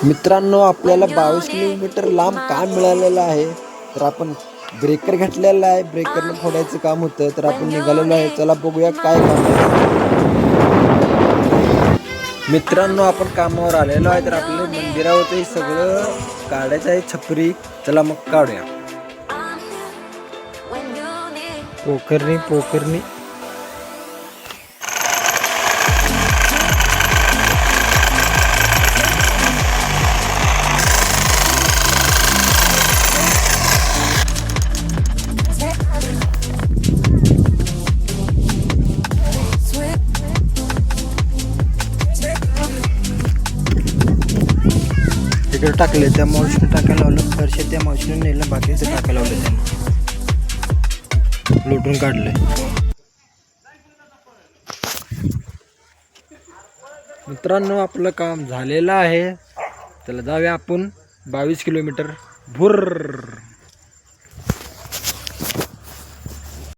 मित्रांनो, आपल्याला 22 किलोमीटर लांब काम मिळालेलं आहे. तर आपण ब्रेकर घेतलेला आहे. ब्रेकरनं फोडायचं काम होतं. तर आपण निघालेलो आहे. चला बघूया काय काम आहे. मित्रांनो, आपण कामावर आलेलो आहे. तर आपल्याला मंदिरावरती सगळं काढायचं आहे छपरी. चला मग काढूया. पोखरणी तिकडे टाकले. त्या मावशीने टाकायला लावलं. फरशे त्या मावशीने नेलं. बाकीचं टाकायला लावलं. त्यांनी लुटून काढले. मित्रांनो, आपलं काम झालेलं आहे. चला जाऊया आपण 22 किलोमीटर भुर्र.